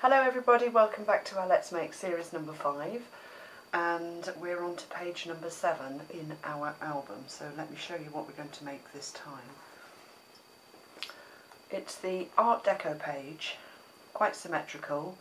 Hello everybody, welcome back to our Let's Make series number 5, and we're on to page number 7 in our album. So let me show you what we're going to make this time. It's the Art Deco page, quite symmetrical,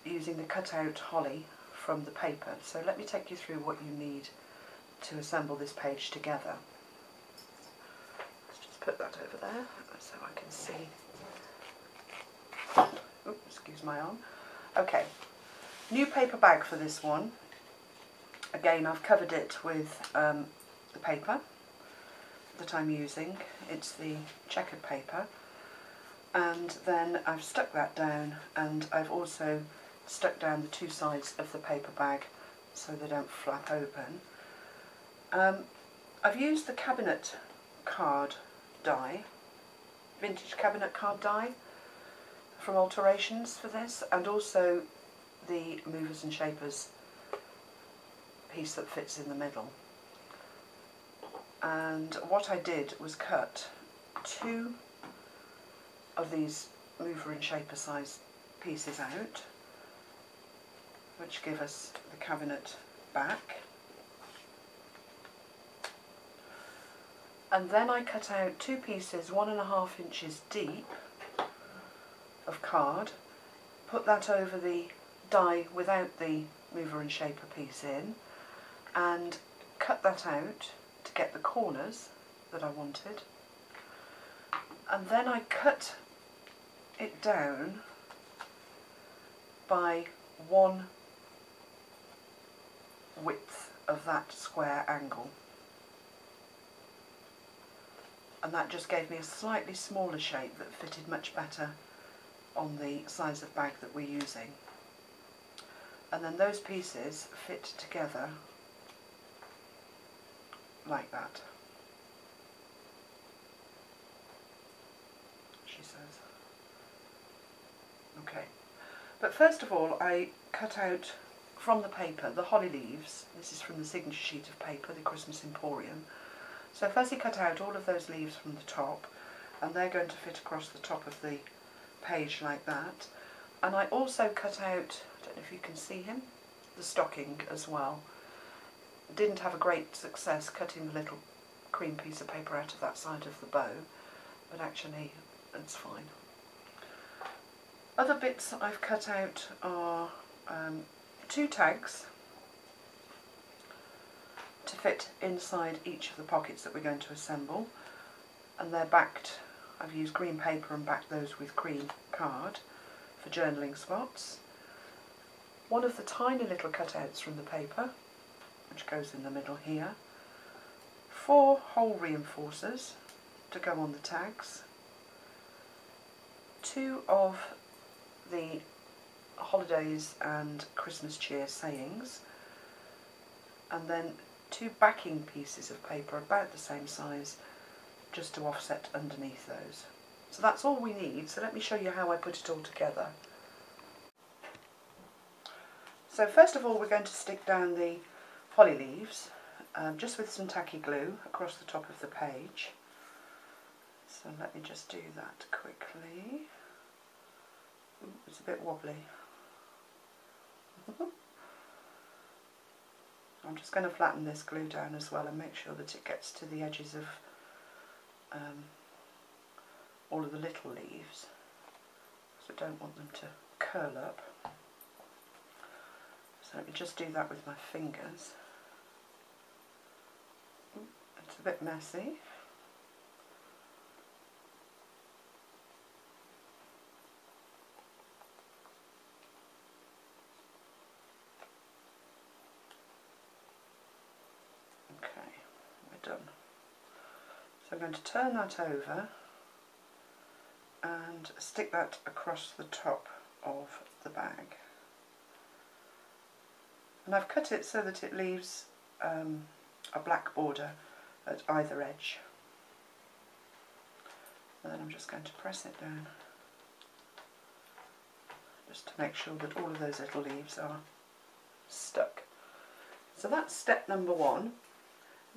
using the cutout holly from the paper. So let me take you through what you need to assemble this page together. Let's just put that over there so I can see. Oops, excuse my arm. Okay, new paper bag for this one. Again, I've covered it with the paper that I'm using. It's the checkered paper, and then I've stuck that down, and I've also stuck down the two sides of the paper bag so they don't flap open. I've used the cabinet card die, vintage cabinet card die from Alterations for this, and also the movers and shapers piece that fits in the middle. And what I did was cut two of these mover and shaper size pieces out, which give us the cabinet back. And then I cut out two pieces 1.5 inches deep of card, put that over the die without the mover and shaper piece in, and cut that out to get the corners that I wanted. And then I cut it down by one width of that square angle. And that just gave me a slightly smaller shape that fitted much better on the size of bag that we're using. And then those pieces fit together like that, she says. Okay, but first of all I cut out from the paper the holly leaves. This is from the signature sheet of paper, the Christmas Emporium. So first I cut out all of those leaves from the top, and they're going to fit across the top of the page like that. And I also cut out, I don't know if you can see him, the stocking as well. Didn't have a great success cutting the little cream piece of paper out of that side of the bow, but actually it's fine. Other bits I've cut out are two tags to fit inside each of the pockets that we're going to assemble, and they're backed. I've used green paper and backed those with cream card for journaling spots. One of the tiny little cutouts from the paper, which goes in the middle here. 4 hole reinforcers to go on the tags. 2 of the holidays and Christmas cheer sayings. And then 2 backing pieces of paper about the same size, just to offset underneath those. So that's all we need. So let me show you how I put it all together. So first of all we're going to stick down the holly leaves just with some tacky glue across the top of the page. So let me just do that quickly. Ooh, it's a bit wobbly. I'm just going to flatten this glue down as well and make sure that it gets to the edges of all of the little leaves, so I don't want them to curl up. So let me just do that with my fingers. It's a bit messy. Okay, we're done. So I'm going to turn that over and stick that across the top of the bag. And I've cut it so that it leaves a black border at either edge. And then I'm just going to press it down, just to make sure that all of those little leaves are stuck. So that's step number 1.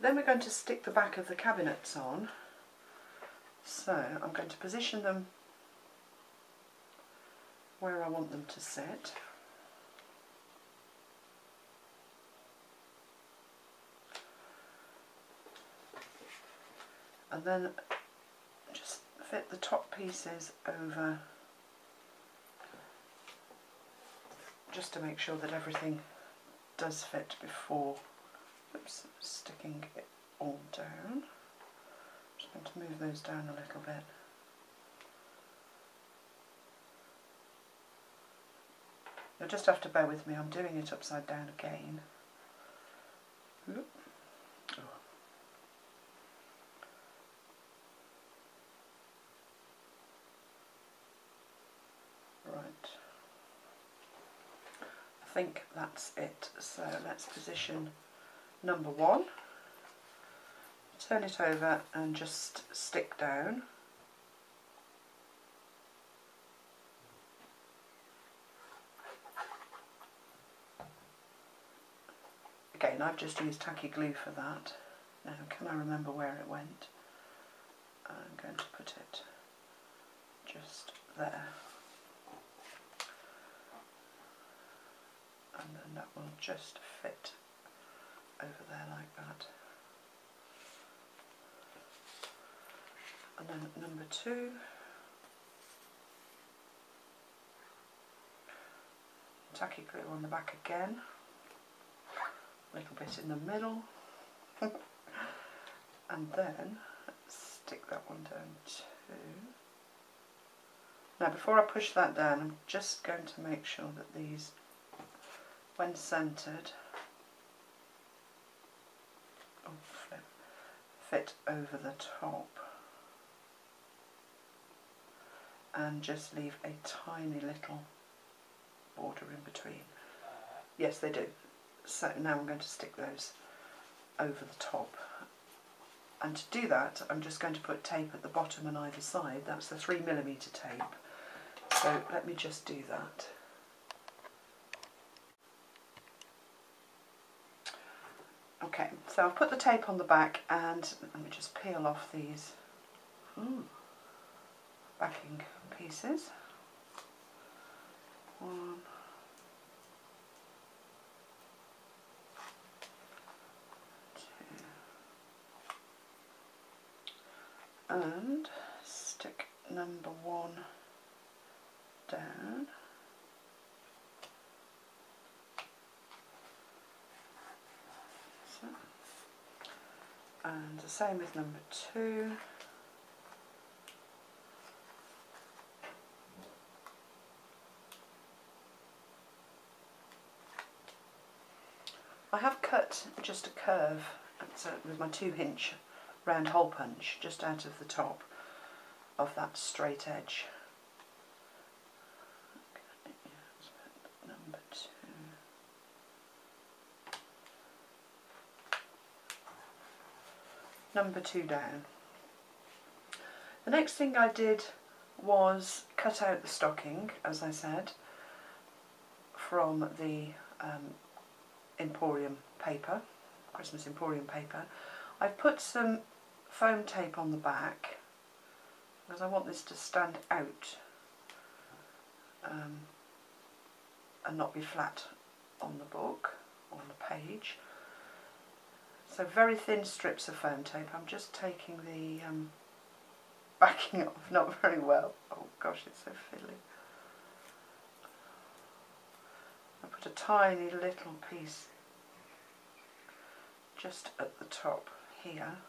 Then we're going to stick the back of the cabinets on. So I'm going to position them where I want them to sit. And then just fit the top pieces over, just to make sure that everything does fit before sticking it all down. Just going to move those down a little bit. You'll just have to bear with me, I'm doing it upside down again. Oop. Oh. Right, I think that's it. So let's position number 1, turn it over and just stick down. Again, I've just used tacky glue for that. Now, can I remember where it went? I'm going to put it just there. And then that will just fit over there like that. And then number 2. Tacky glue on the back again. A little bit in the middle. And then let's stick that one down too. Now before I push that down, I'm just going to make sure that these, when centred, fit over the top, and just leave a tiny little border in between. Yes, they do. So now I'm going to stick those over the top, and to do that I'm just going to put tape at the bottom and either side. That's the 3mm tape, so let me just do that. Okay, so I've put the tape on the back, and let me just peel off these backing pieces. 1, 2, and stick number 1 down. So, and the same with number 2. I have cut just a curve with my 2-inch round hole punch just out of the top of that straight edge. Okay, number 2. Number 2 down. The next thing I did was cut out the stocking, as I said, from the Emporium paper, Christmas Emporium paper. I've put some foam tape on the back because I want this to stand out and not be flat on the book, on the page. So very thin strips of foam tape. I'm just taking the backing off, not very well. Oh gosh, it's so fiddly. I put a tiny little piece just at the top here,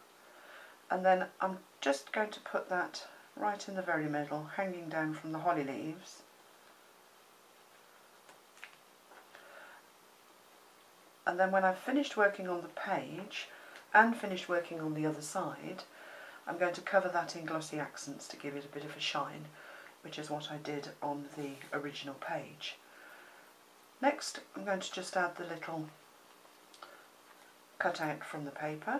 and then I'm just going to put that right in the very middle, hanging down from the holly leaves. And then when I've finished working on the page and finished working on the other side, I'm going to cover that in glossy accents to give it a bit of a shine, which is what I did on the original page. Next, I'm going to just add the little cutout from the paper,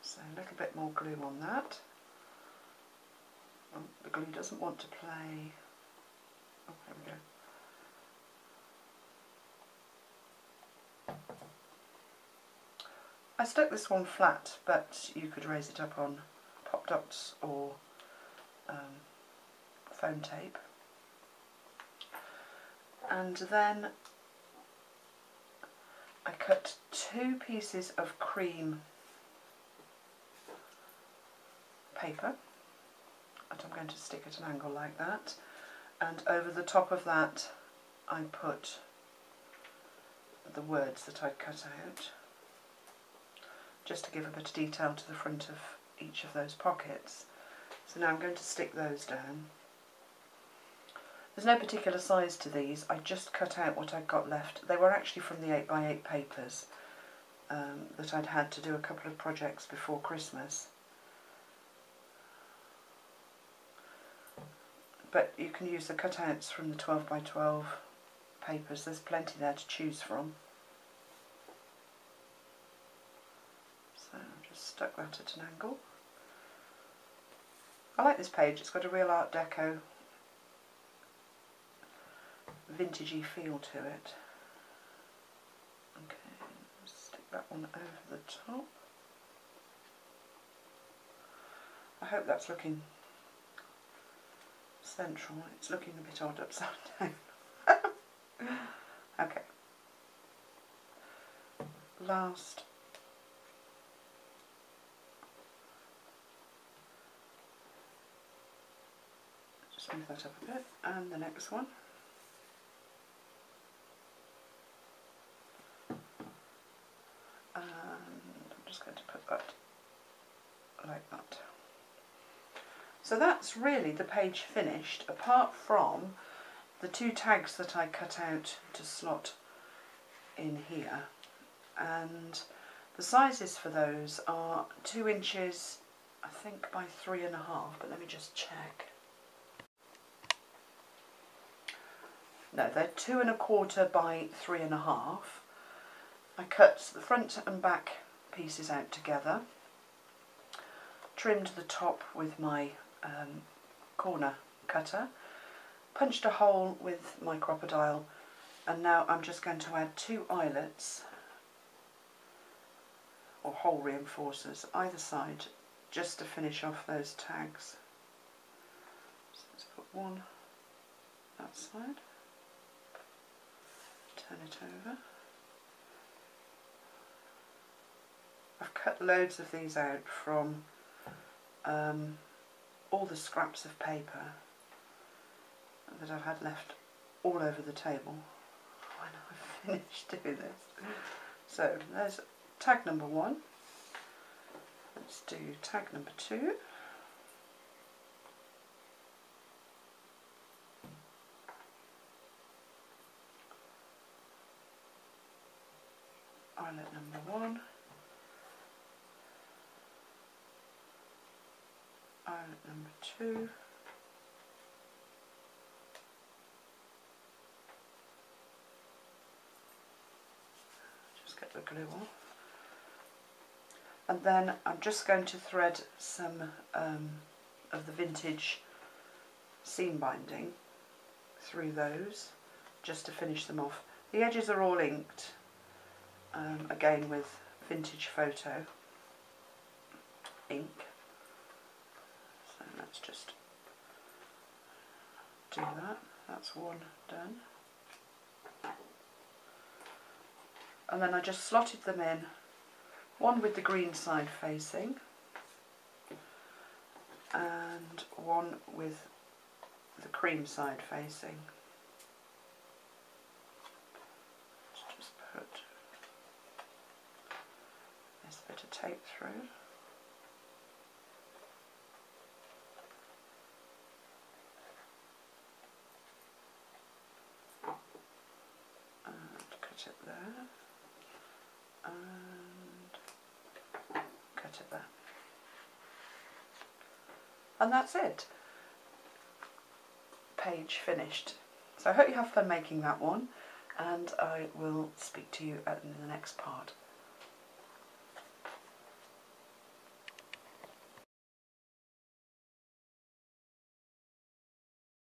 so a little bit more glue on that. Oh, the glue doesn't want to play. Oh, there we go. I stuck this one flat, but you could raise it up on pop dots or foam tape. And then I cut 2 pieces of cream paper, and I'm going to stick at an angle like that, and over the top of that I put the words that I'd cut out, just to give a bit of detail to the front of each of those pockets. So now I'm going to stick those down. There's no particular size to these, I just cut out what I'd got left. They were actually from the 8x8 papers that I'd had to do a couple of projects before Christmas. But you can use the cutouts from the 12x12 papers, there's plenty there to choose from. So I've just stuck that at an angle. I like this page, it's got a real Art Deco vintagey feel to it. Okay, stick that one over the top. I hope that's looking central. It's looking a bit odd upside down. Okay. Last just move that up a bit, and the next one. And I'm just going to put that like that. So that's really the page finished, apart from the 2 tags that I cut out to slot in here. And the sizes for those are 2 inches, I think, by 3.5, but let me just check. No, they're 2 1/4 by 3.5. I cut the front and back pieces out together, trimmed the top with my corner cutter, punched a hole with my crocodile, and now I'm just going to add 2 eyelets or hole reinforcers either side, just to finish off those tags. So let's put one that side, turn it over. I've cut loads of these out from all the scraps of paper that I've had left all over the table when I've finished doing this. So there's tag number 1. Let's do tag number 2. Eyelet number 1. Eyelet number 2. Just get the glue off. And then I'm just going to thread some of the vintage seam binding through those, just to finish them off. The edges are all inked, again with vintage photo ink. So let's just do that. That's one done. And then I just slotted them in, one with the green side facing and one with the cream side facing. Let's just put this bit of tape through. And cut it there. And cut it there. And that's it. Page finished. So I hope you have fun making that one, and I will speak to you in the next part.